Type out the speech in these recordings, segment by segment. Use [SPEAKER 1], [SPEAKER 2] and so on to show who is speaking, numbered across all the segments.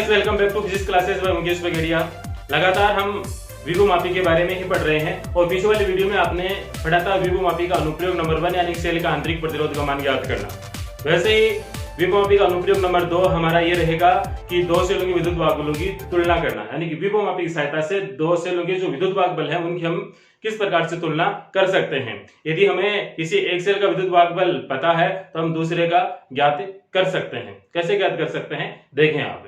[SPEAKER 1] Guys, welcome back to physics classes by Mukesh Bagediya. लगातार हम विभवमापी के बारे में ही पढ़ रहे हैं और पीछे वाली वीडियो में आपने पढ़ा था विभवमापी का अनुप्रयोग नंबर 1 यानी सेल का आंतरिक प्रतिरोध का मान ज्ञात करना। वैसे ही विभवमापी का अनुप्रयोग नंबर 2 हमारा ये रहेगा कि दो सेलों की विद्युत वाहक बलों की तुलना करना, यानी कि विभवमापी की सहायता से दो सेलों के जो विद्युत वाहक बल है उनकी हम किस प्रकार से तुलना कर सकते हैं। यदि हमें किसी एक सेल का विद्युत वाहक बल पता है तो हम दूसरे का ज्ञात कर सकते हैं। कैसे ज्ञात कर सकते हैं देखें आप।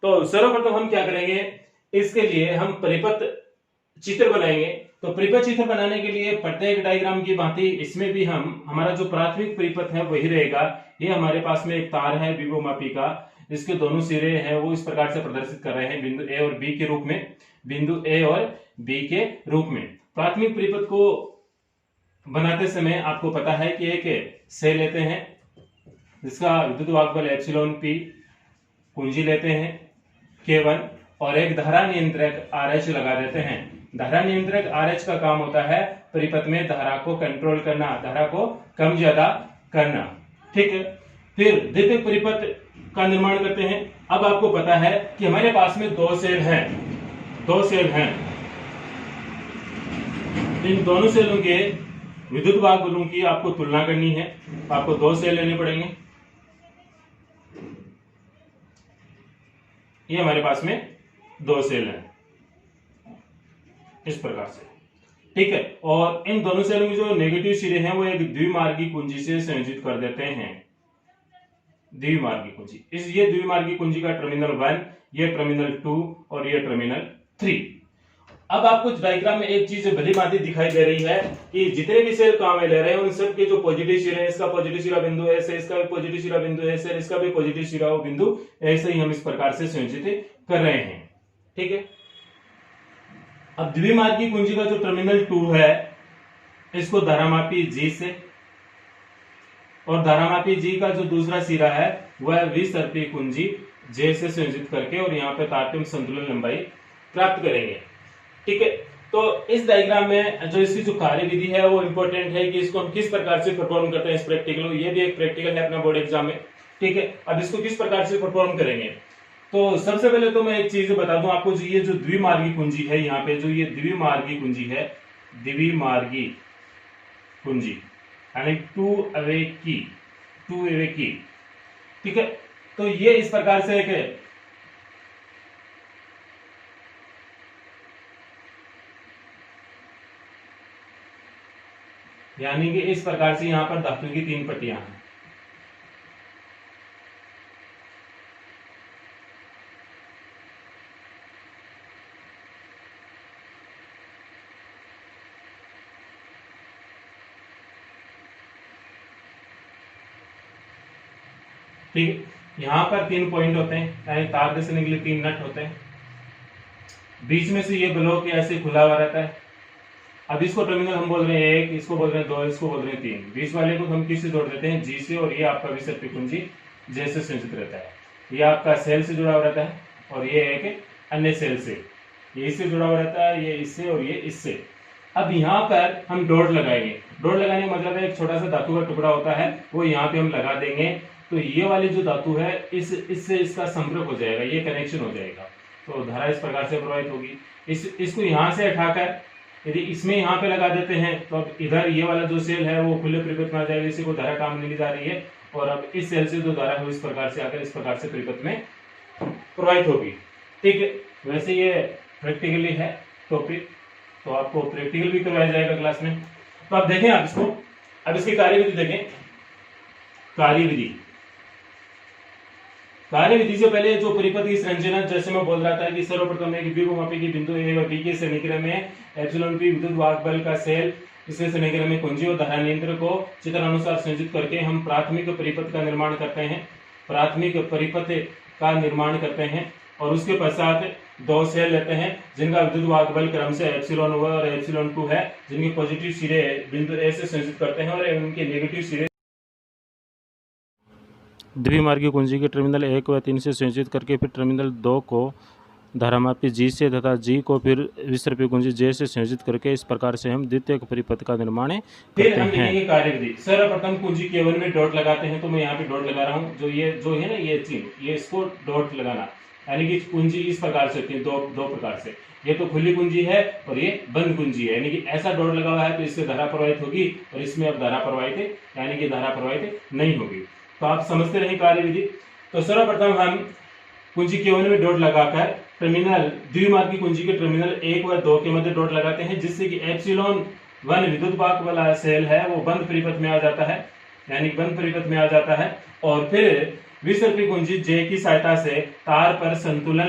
[SPEAKER 1] तो सर्वप्रथम हम क्या करेंगे, इसके लिए हम परिपथ चित्र बनाएंगे। तो परिपथ चित्र बनाने के लिए प्रत्येक डायग्राम की भांति इसमें भी हमारा जो प्राथमिक परिपथ है वही रहेगा। ये हमारे पास में एक तार है विभवमापी का, इसके दोनों सिरे हैं वो इस प्रकार से प्रदर्शित कर रहे हैं बिंदु ए और बी के रूप में, बिंदु ए और बी के रूप में। प्राथमिक परिपथ को बनाते समय आपको पता है कि एक सेल लेते हैं जिसका विद्युत वाहक बल एप्सिलॉन पी, कुंजी लेते हैं K1 और एक धारा नियंत्रक RH लगा देते हैं। धारा नियंत्रक RH का काम होता है परिपथ में धारा को कंट्रोल करना, धारा को कम ज्यादा करना। ठीक है, फिर द्वितीय परिपथ का निर्माण करते हैं। अब आपको पता है कि हमारे पास में दो सेल हैं। इन दोनों सेलों के विद्युत वाहक बलों की आपको तुलना करनी है। आपको दो सेल लेने पड़ेंगे। ये हमारे पास में दो सेल हैं इस प्रकार से, ठीक है। और इन दोनों सेलों के जो नेगेटिव सिरे हैं वो एक द्विमार्गी कुंजी से संयोजित कर देते हैं। द्विमार्गी कुंजी, ये द्विमार्गी कुंजी का टर्मिनल 1, ये टर्मिनल 2 और ये टर्मिनल 3। अब आपको डायग्राम में एक चीज भली भांति दिखाई दे रही है कि जितने भी सेल काम में ले रहे हैं उन सब के जो पॉजिटिव सिरे हैं, इसका पॉजिटिव सिरा बिंदु एस है, इसका भी पॉजिटिव सिरा बिंदु एस है, इसका भी पॉजिटिव सिरा वो बिंदु ऐसे ही हम इस प्रकार से संयोजित कर रहे हैं। ठीक है, अब द्विमार्गी कुंजी का जो टर्मिनल 2 है इसको धारामापी G से और धारामापी G का जो दूसरा सिरा है वह विसर्पी कुंजी J से संयोजित करके और यहाँ पे तारतम्य संतुलन लंबाई प्राप्त करेंगे। ठीक है, तो इस डायग्राम में जो इसकी जो कार्य विधि है वो इंपॉर्टेंट है कि इसको हम किस प्रकार से परफॉर्म करते हैं इस प्रैक्टिकल। ये भी एक प्रैक्टिकल है अपना बोर्ड एग्जाम में। ठीक है, अब इसको किस प्रकार से परफॉर्म करेंगे, तो सबसे पहले तो मैं एक चीज बता दूं आपको, ये जो द्विमार्गी कुंजी है, यहाँ पे जो ये द्विमार्गी कुंजी है, द्विमार्गी कुंजी यानी टू अवे की, ठीक है। तो ये इस प्रकार से एक यानी कि इस प्रकार से यहां पर धातु की 3 पट्टियां हैं। ठीक है, यहां पर 3 पॉइंट होते हैं, यानी तार घिसने के लिए 3 नट होते हैं। बीच में से ये ब्लॉक ऐसे खुला हुआ रहता है। अब इसको टर्मिनल हम बोल रहे हैं 1, इसको बोल रहे हैं 2, इसको बोल रहे हैं 3। बीच वाले को हम किससे जोड़ देते हैं, G से, और ये आपका विसर्पी कुंजी J से संयोजित रहता है। ये आपका सेल से जुड़ा हुआ रहता है और ये एक अन्य सेल से, ये इससे जुड़ा हुआ रहता है, ये इससे और ये इससे। अब यहाँ पर हम डॉट लगाएंगे। डॉट लगाने का मतलब है एक छोटा सा धातु का टुकड़ा होता है वो यहाँ पे हम लगा देंगे। तो ये वाली जो धातु है इससे इसका संपर्क हो जाएगा, ये कनेक्शन हो जाएगा, तो धारा इस प्रकार से प्रवाहित होगी। इसको यहाँ से हटाकर यदि इसमें यहाँ पे लगा देते हैं तो अब इधर ये वाला जो सेल है वो खुले परिपथ में आ जाएगा, इसी को धारा काम नहीं जा रही है। और अब इस सेल से जो धारा है इस प्रकार से आकर इस प्रकार से परिपथ में प्रवाहित होगी। ठीक है, वैसे ये प्रैक्टिकली है टॉपिक, तो आपको प्रैक्टिकल भी करवाया जाएगा क्लास में। तो आप देखें, आप इसको अब इसकी कार्यविधि देखें। कार्यविधि से पहले जो परिपथ की संरचना, जैसे मैं बोल रहा था कि सर्वप्रथम एक विभवमापी की बिंदु ए और बी के सन्निकरण में एप्सिलॉन पी विद्युत वाहक बल का सेल, इसके सन्निकरण में कुंजी और धारा नियंत्रक को चित्रानुसार संयोजित करके हम प्राथमिक परिपथ का निर्माण करते हैं। और उसके पश्चात दो सेल लेते हैं जिनका विद्युत वाहक बल क्रम से एप्सिलॉन 1 और एप्सिलॉन 2 है, जिनके पॉजिटिव सिरे बिंदु ए से संयोजित करते हैं और उनके नेगेटिव सिरे
[SPEAKER 2] द्विमार्गी कुंजी के टर्मिनल 1 व 3 से संयोजित करके फिर टर्मिनल 2 को धारामापी G से तथा G को फिर विसर्पी कुंजी J से संयोजित करके इस प्रकार से हम द्वितीय परिपथ का निर्माण करते
[SPEAKER 1] फिर हम लिखेंगे कार्यविधि। सर्वप्रथम कुंजी K1 में डॉट लगाते हैं, तो मैं यहाँ पे डॉट लगा रहा हूँ। जो है ना ये चिन्ह, ये इसको डॉट लगाना, यानी कि कुंजी इस प्रकार से होती है, दो प्रकार से, ये तो खुली कुंजी है और ये बंद कुंजी है। यानी कि ऐसा डॉट लगा हुआ है तो इससे धारा प्रवाहित होगी और इसमें अब धारा प्रवाहित यानी कि धारा प्रवाहित नहीं होगी। तो आप समझते रहे कार्यविधि। तो सर्वप्रथम हम कुंजी Q1 में डॉट लगाकर टर्मिनल द्विमार्गी कुंजी के टर्मिनल 1 व 2 के मध्य डॉट लगाते हैं, जिससे कि एप्सिलॉन 1 विद्युत वाहक वाला सेल है वो बंद परिपथ में आ जाता है, यानी बंद परिपथ में आ जाता है। और फिर विसर्पी कुंजी J की सहायता से तार पर संतुलन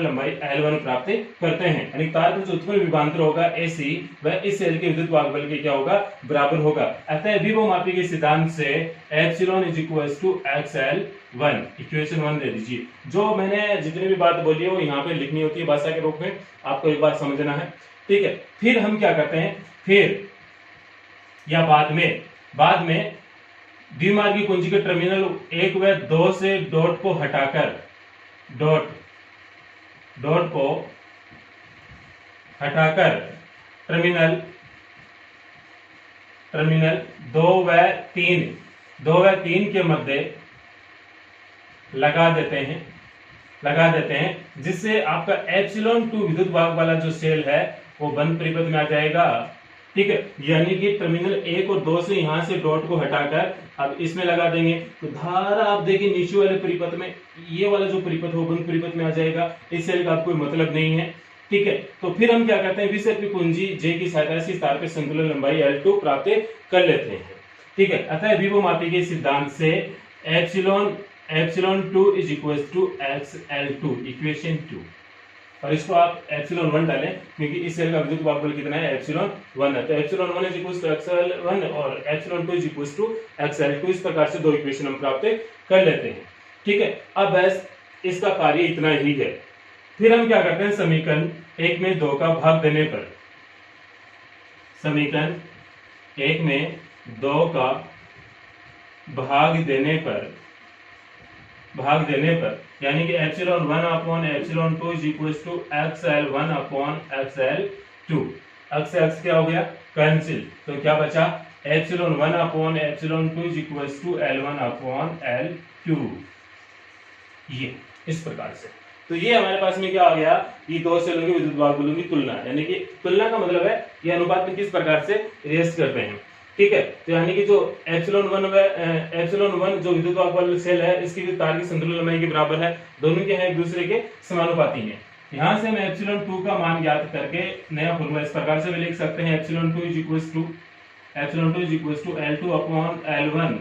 [SPEAKER 1] लंबाई L1 प्राप्त करते हैं, यानी तार पर जो उत्पन्न विभवांतर होगा AC वह इस सेल के विद्युत वाहक बल के क्या होगा, बराबर होगा। अतः विभवमापी के सिद्धांत से एप्सिलॉन XL1 इक्वेशन 1 दे दीजिए। जो मैंने जितनी भी बात बोली है वो यहाँ पे लिखनी होती है भाषा के रूप में, आपको एक बात समझना है, ठीक है। फिर हम क्या करते हैं, फिर या बाद में द्विमार्गी कुंजी के टर्मिनल 1 व 2 से डॉट को हटाकर टर्मिनल 2 व 3 के मध्य लगा देते हैं, जिससे आपका एप्सिलॉन 2 विद्युत वाहक वाला जो सेल है वो बंद परिपथ में आ जाएगा, ठीक है। यानी कि टर्मिनल 1 और 2 से यहां से डॉट को हटाकर अब इसमें लगा देंगे तो धारा आप देखिए नीचे वाले परिपथ में, ये वाला जो परिपथ हो बंद परिपथ में आ जाएगा, इस सेल का कोई मतलब नहीं है, ठीक है। तो फिर हम क्या करते हैं, विसर्पी कुंजी J की सहायता से तार पे संतुलन लंबाई L2 प्राप्त कर लेते हैं, ठीक है। अतः विभवमापी के सिद्धांत से epsilon 2 is equal to XL2 equation 2, और इसको आप एप्सिलॉन 1 डालें क्योंकि इस सेल का विद्युत वाहक बल कितना है, एप्सिलॉन 1 है। तो epsilon 1 is equal to XL1 और epsilon 2 is equal to XL2, इस प्रकार से दो इक्वेशन हम प्राप्त कर लेते हैं, ठीक है। अब बस इसका कार्य इतना ही है। फिर हम क्या करते हैं, समीकरण 1 में 2 का भाग देने पर, समीकरण 1 में 2 का भाग देने पर यानी कि epsilon 1 upon epsilon 2 is equal to XL1 upon XL2, x क्या हो गया, कैंसिल, तो क्या बचा, epsilon 1 upon epsilon 2 is equal to L1 upon L2, ये इस प्रकार से। तो ये हमारे पास में क्या आ गया, ये दो सेलों के विद्युत वाहक बलों की तुलना, यानी कि तुलना का मतलब है ये अनुपात में किस प्रकार से रेस्ट करते हैं, ठीक है। तो यानी कि जो एप्सिलॉन 1 जो विद्युत वाहक बल सेल है इसकी तार की संतुलन लंबाई के बराबर है, दोनों के हैं एक दूसरे के समानुपाती हैं। यहां से हम एप्सिलॉन 2 का मान ज्ञात करके नया फॉर्मूला इस प्रकार से भी लिख सकते हैं, epsilon 2 is equal to L2 upon L1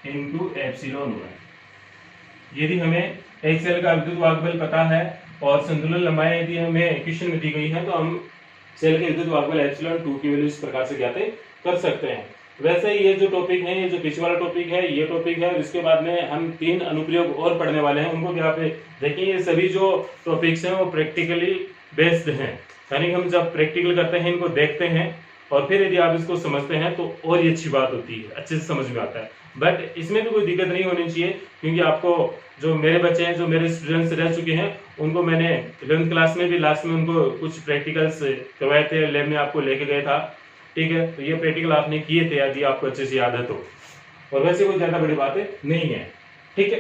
[SPEAKER 1] into epsilon 1। यदि हमें एक सेल का विद्युत वाहक बल पता है और संतुलन लंबाई यदि हमें इक्वेशन में दी गई है तो हम सेल के विद्युत वाहक बल एप्सिलॉन 2 की वैल्यू इस प्रकार से ज्ञात कर सकते हैं। वैसे ये जो टॉपिक है, ये जो पीछे वाला टॉपिक है, ये टॉपिक है, इसके बाद में हम 3 अनुप्रयोग और पढ़ने वाले हैं, उनको भी आप देखिए। ये सभी जो टॉपिक्स हैं वो प्रैक्टिकली बेस्ड हैं, यानी हम जब प्रैक्टिकल करते हैं, इनको देखते हैं और फिर यदि आप इसको समझते हैं तो और ही अच्छी बात होती है, अच्छे से समझ में आता है। बट इसमें भी कोई दिक्कत नहीं होनी चाहिए, क्योंकि आपको जो मेरे बच्चे हैं, जो मेरे स्टूडेंट्स रह चुके हैं, उनको मैंने 11th क्लास में भी लास्ट में उनको कुछ प्रैक्टिकल्स करवाए थे, लैब में आपको लेके गए था, ठीक है। तो ये प्रैक्टिकल आपने किए थे यदि आपको अच्छे से याद है तो, और वैसे कोई ज्यादा बड़ी बातें नहीं है, ठीक है।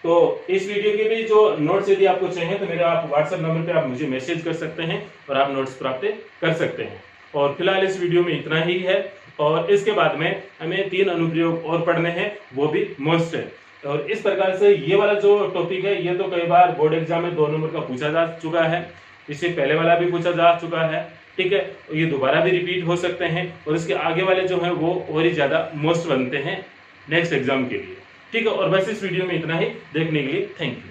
[SPEAKER 1] तो इस वीडियो के भी जो नोट्स यदि आपको चाहिए तो मेरे आप व्हाट्सएप नंबर पे आप मुझे मैसेज कर सकते हैं और आप नोट्स प्राप्त कर सकते हैं। और फिलहाल इस वीडियो में इतना ही है, और इसके बाद में हमें 3 अनुप्रयोग और पढ़ने हैं, वो भी मोस्ट है। और इस प्रकार से ये वाला जो टॉपिक है ये तो कई बार बोर्ड एग्जाम में 2 नंबर का पूछा जा चुका है, इससे पहले वाला भी पूछा जा चुका है, ठीक है। ये दोबारा भी रिपीट हो सकते हैं और इसके आगे वाले जो हैं वो और ही ज्यादा मोस्ट बनते हैं नेक्स्ट एग्जाम के लिए, ठीक है। और बस इस वीडियो में इतना ही, देखने के लिए थैंक यू।